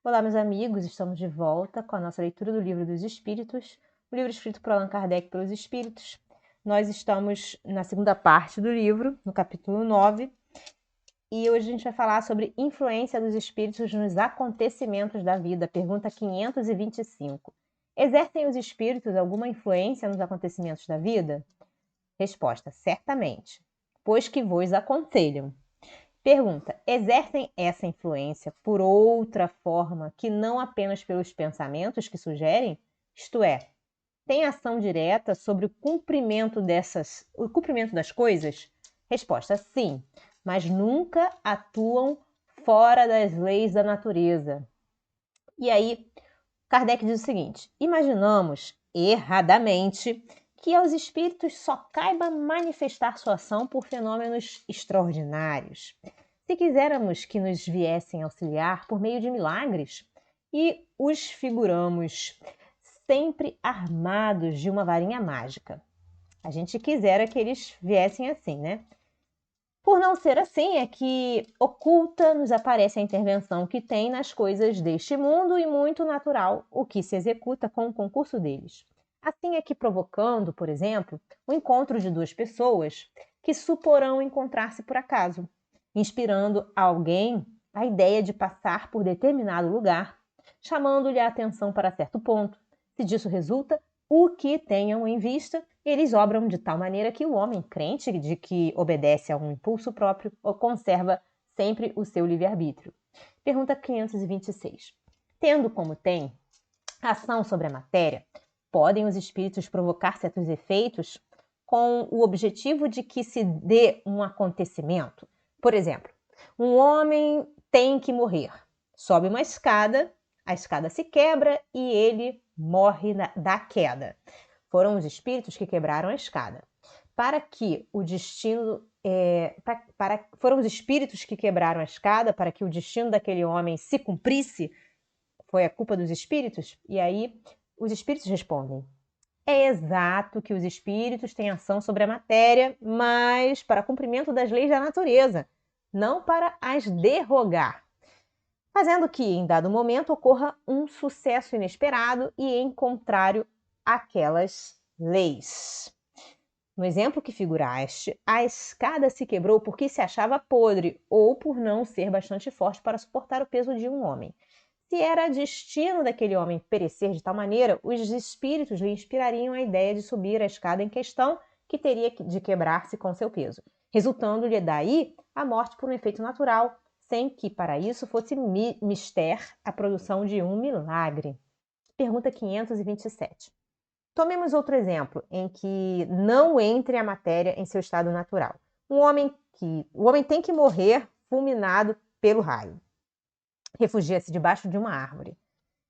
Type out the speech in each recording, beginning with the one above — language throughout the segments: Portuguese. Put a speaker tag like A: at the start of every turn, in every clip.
A: Olá, meus amigos, estamos de volta com a nossa leitura do Livro dos Espíritos, o livro escrito por Allan Kardec pelos Espíritos. Nós estamos na segunda parte do livro, no capítulo 9, e hoje a gente vai falar sobre influência dos espíritos nos acontecimentos da vida, pergunta 525. Exercem os espíritos alguma influência nos acontecimentos da vida? Resposta: certamente, pois que vos aconselham. Pergunta: exercem essa influência por outra forma que não apenas pelos pensamentos que sugerem? Isto é, tem ação direta sobre o cumprimento das coisas? Resposta: sim, mas nunca atuam fora das leis da natureza. E aí, Kardec diz o seguinte: imaginamos, erradamente, que aos espíritos só caiba manifestar sua ação por fenômenos extraordinários. Se quisermos que nos viessem auxiliar por meio de milagres, e os figuramos sempre armados de uma varinha mágica. A gente quisera que eles viessem assim, né? Por não ser assim, é que oculta nos aparece a intervenção que tem nas coisas deste mundo e muito natural o que se executa com o concurso deles. Assim é que provocando, por exemplo, o encontro de duas pessoas que suporão encontrar-se por acaso, inspirando a alguém a ideia de passar por determinado lugar, chamando-lhe a atenção para certo ponto. Se disso resulta, o que tenham em vista, eles obram de tal maneira que o homem, crente de que obedece a um impulso próprio, conserva sempre o seu livre-arbítrio. Pergunta 526. Tendo como tem ação sobre a matéria, podem os espíritos provocar certos efeitos com o objetivo de que se dê um acontecimento? Por exemplo, um homem tem que morrer, sobe uma escada, a escada se quebra e ele morre da queda. Foram os espíritos que quebraram a escada. Para que o destino foram os espíritos que quebraram a escada para que o destino daquele homem se cumprisse? Foi a culpa dos espíritos? E aí os espíritos respondem: é exato que os espíritos têm ação sobre a matéria, mas para cumprimento das leis da natureza, não para as derrogar, fazendo que, em dado momento, ocorra um sucesso inesperado e em contrário àquelas leis. No exemplo que figuraste, a escada se quebrou porque se achava podre ou por não ser bastante forte para suportar o peso de um homem. Se era destino daquele homem perecer de tal maneira, os espíritos lhe inspirariam a ideia de subir a escada em questão, que teria de quebrar-se com seu peso, resultando-lhe daí a morte por um efeito natural, sem que para isso fosse mister a produção de um milagre. Pergunta 527. Tomemos outro exemplo em que não entre a matéria em seu estado natural. O homem tem que morrer fulminado pelo raio. Refugia-se debaixo de uma árvore.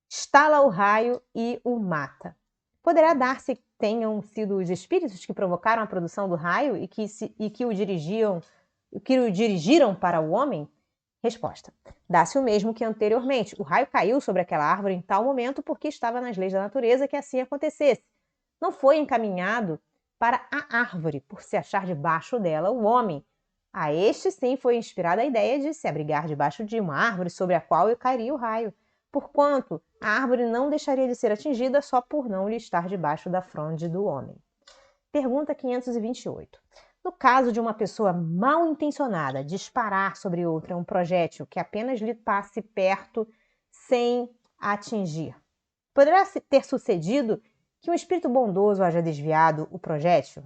A: Estala o raio e o mata. Poderá dar-se que tenham sido os espíritos que provocaram a produção do raio e que o dirigiram para o homem? Resposta: dá-se o mesmo que anteriormente. O raio caiu sobre aquela árvore em tal momento porque estava nas leis da natureza que assim acontecesse. Não foi encaminhado para a árvore, por se achar debaixo dela o homem. A este sim foi inspirada a ideia de se abrigar debaixo de uma árvore sobre a qual cairia o raio, porquanto a árvore não deixaria de ser atingida só por não lhe estar debaixo da fronde do homem. Pergunta 528. No caso de uma pessoa mal intencionada disparar sobre outra um projétil que apenas lhe passe perto sem a atingir, poderá ter sucedido que um espírito bondoso haja desviado o projétil?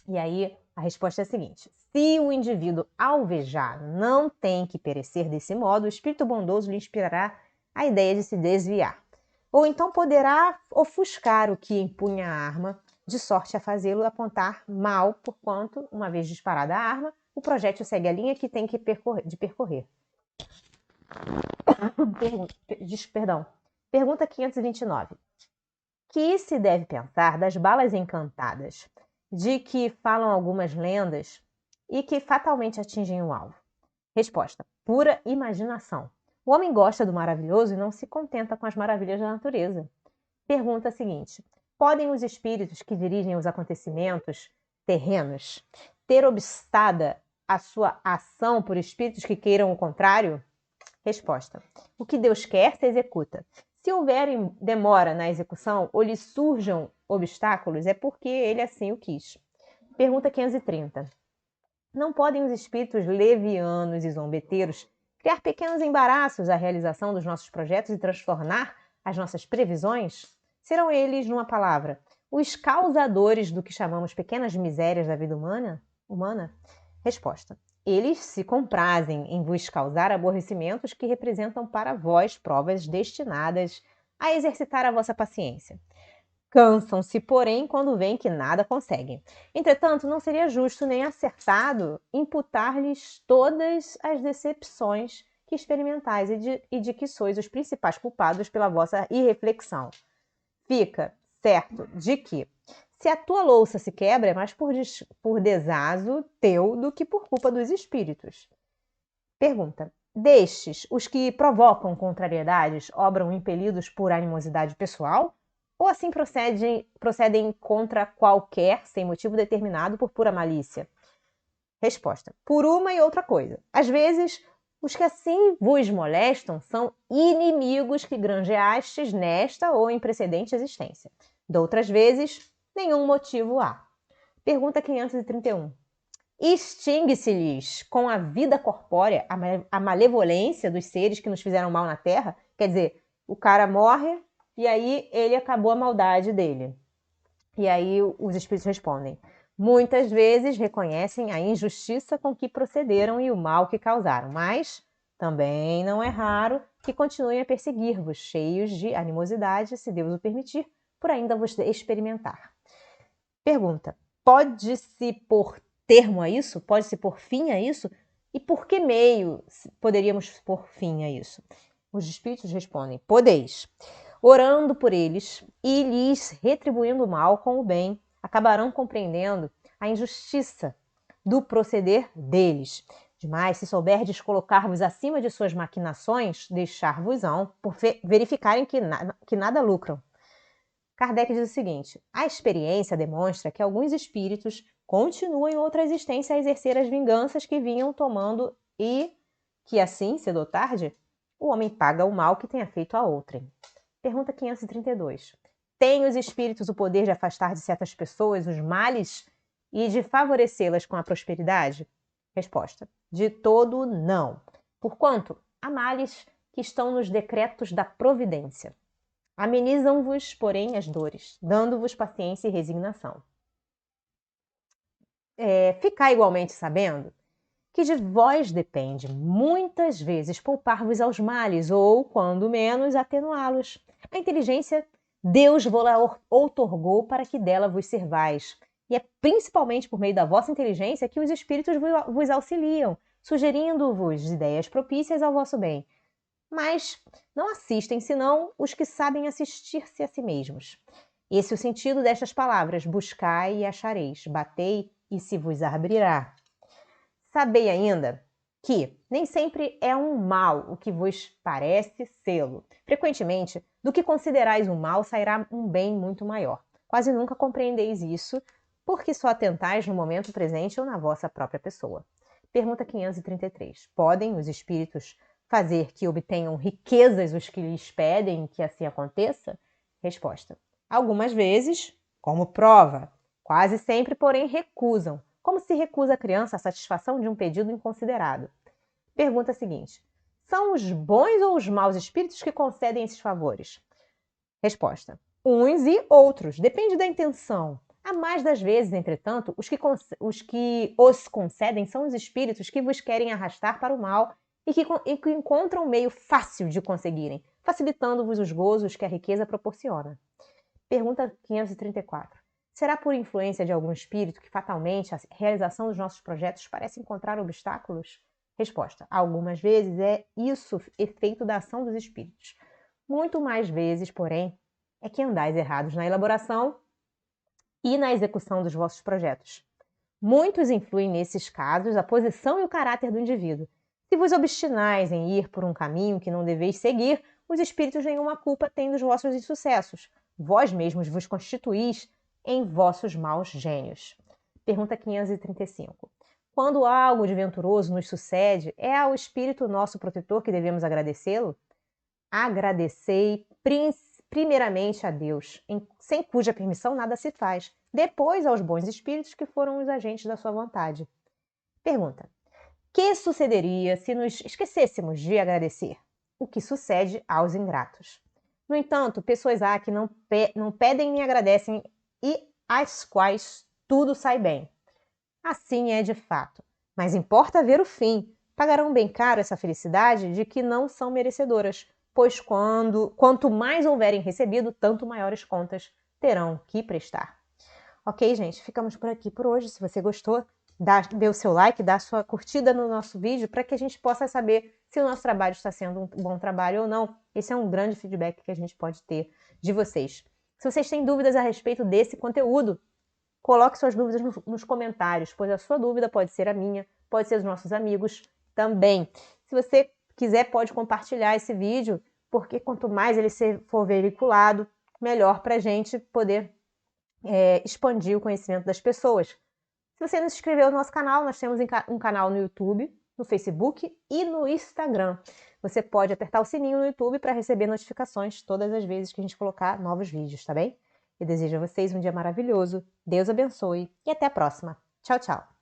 A: E aí a resposta é a seguinte: se o indivíduo alvejado não tem que perecer desse modo, o espírito bondoso lhe inspirará a ideia de se desviar. Ou então poderá ofuscar o que empunha a arma, de sorte a fazê-lo apontar mal, porquanto, uma vez disparada a arma, o projétil segue a linha que tem que percorrer. Pergunta 529. Que se deve pensar das balas encantadas, de que falam algumas lendas e que fatalmente atingem o alvo? Resposta: pura imaginação. O homem gosta do maravilhoso e não se contenta com as maravilhas da natureza. Pergunta seguinte: podem os espíritos que dirigem os acontecimentos terrenos ter obstada a sua ação por espíritos que queiram o contrário? Resposta. O que Deus quer se executa. Se houver demora na execução ou lhe surjam obstáculos, é porque ele assim o quis. Pergunta 530. Não podem os espíritos levianos e zombeteiros criar pequenos embaraços à realização dos nossos projetos e transtornar as nossas previsões? Serão eles, numa palavra, os causadores do que chamamos pequenas misérias da vida humana? Resposta. Eles se comprazem em vos causar aborrecimentos que representam para vós provas destinadas a exercitar a vossa paciência. Cansam-se, porém, quando veem que nada conseguem. Entretanto, não seria justo nem acertado imputar-lhes todas as decepções que experimentais e de que sois os principais culpados pela vossa irreflexão. Fica certo de que, se a tua louça se quebra, é mais por desazo teu do que por culpa dos espíritos. Pergunta. Destes, os que provocam contrariedades obram impelidos por animosidade pessoal? Ou assim procedem contra qualquer, sem motivo determinado, por pura malícia? Resposta. Por uma e outra coisa. Às vezes, os que assim vos molestam são inimigos que granjeastes nesta ou em precedente existência. Doutras vezes, nenhum motivo há. Pergunta 531. Extingue-se-lhes com a vida corpórea a malevolência dos seres que nos fizeram mal na Terra? Quer dizer, o cara morre e aí ele acabou a maldade dele. E aí os espíritos respondem. Muitas vezes reconhecem a injustiça com que procederam e o mal que causaram, mas também não é raro que continuem a perseguir-vos, cheios de animosidade, se Deus o permitir, por ainda vos experimentar. Pergunta. Pode-se pôr termo a isso? Pode-se pôr fim a isso? E por que meio poderíamos pôr fim a isso? Os espíritos respondem, podeis. Orando por eles e lhes retribuindo o mal com o bem, acabarão compreendendo a injustiça do proceder deles. Demais, se souberdes colocar-vos acima de suas maquinações, deixar-vos-ão por verificarem que nada lucram. Kardec diz o seguinte, a experiência demonstra que alguns espíritos continuam em outra existência a exercer as vinganças que vinham tomando e que assim, cedo ou tarde, o homem paga o mal que tenha feito a outrem. Pergunta 532. Têm os espíritos o poder de afastar de certas pessoas os males e de favorecê-las com a prosperidade? Resposta. De todo não. Porquanto há males que estão nos decretos da providência. Amenizam-vos, porém, as dores, dando-vos paciência e resignação. Ficai igualmente sabendo que de vós depende, muitas vezes, poupar-vos aos males, ou, quando menos, atenuá-los. A inteligência Deus vos-la outorgou para que dela vos servais. E é principalmente por meio da vossa inteligência que os espíritos vos auxiliam, sugerindo-vos ideias propícias ao vosso bem. Mas não assistem senão os que sabem assistir-se a si mesmos. Esse é o sentido destas palavras: buscai e achareis, batei e se vos abrirá. Sabei ainda que nem sempre é um mal o que vos parece sê-lo. Frequentemente, do que considerais um mal sairá um bem muito maior. Quase nunca compreendeis isso, porque só atentais no momento presente ou na vossa própria pessoa. Pergunta 533. Podem os espíritos fazer que obtenham riquezas os que lhes pedem que assim aconteça? Resposta. Algumas vezes, como prova. Quase sempre, porém, recusam. Como se recusa a criança a satisfação de um pedido inconsiderado? Pergunta seguinte. São os bons ou os maus espíritos que concedem esses favores? Resposta. Uns e outros. Depende da intenção. A mais das vezes, entretanto, os que os concedem são os espíritos que vos querem arrastar para o mal e que encontram um meio fácil de conseguirem, facilitando-vos os gozos que a riqueza proporciona. Pergunta 534. Será por influência de algum espírito que fatalmente a realização dos nossos projetos parece encontrar obstáculos? Resposta. Algumas vezes é isso efeito da ação dos espíritos. Muito mais vezes, porém, é que andais errados na elaboração e na execução dos vossos projetos. Muitos influem nesses casos a posição e o caráter do indivíduo. Se vos obstinais em ir por um caminho que não deveis seguir, os espíritos nenhuma culpa têm dos vossos insucessos. Vós mesmos vos constituís em vossos maus gênios. Pergunta 535. Quando algo de venturoso nos sucede, é ao Espírito nosso protetor que devemos agradecê-lo? Agradecei primeiramente a Deus, sem cuja permissão nada se faz, depois aos bons espíritos que foram os agentes da sua vontade. Pergunta: que sucederia se nos esquecêssemos de agradecer? O que sucede aos ingratos. No entanto, pessoas há que não pedem nem agradecem e às quais tudo sai bem. Assim é de fato. Mas importa ver o fim. Pagarão bem caro essa felicidade de que não são merecedoras, pois quanto mais houverem recebido, tanto maiores contas terão que prestar. Ok, gente? Ficamos por aqui por hoje. Se você gostou, dê o seu like, dá a sua curtida no nosso vídeo para que a gente possa saber se o nosso trabalho está sendo um bom trabalho ou não. Esse é um grande feedback que a gente pode ter de vocês. Se vocês têm dúvidas a respeito desse conteúdo, coloque suas dúvidas nos comentários, pois a sua dúvida pode ser a minha, pode ser dos nossos amigos também. Se você quiser, pode compartilhar esse vídeo, porque quanto mais ele for veiculado, melhor para a gente poder expandir o conhecimento das pessoas. Se você não se inscreveu no nosso canal, nós temos um canal no YouTube, no Facebook e no Instagram. Você pode apertar o sininho no YouTube para receber notificações todas as vezes que a gente colocar novos vídeos, tá bem? Eu desejo a vocês um dia maravilhoso, Deus abençoe e até a próxima. Tchau, tchau!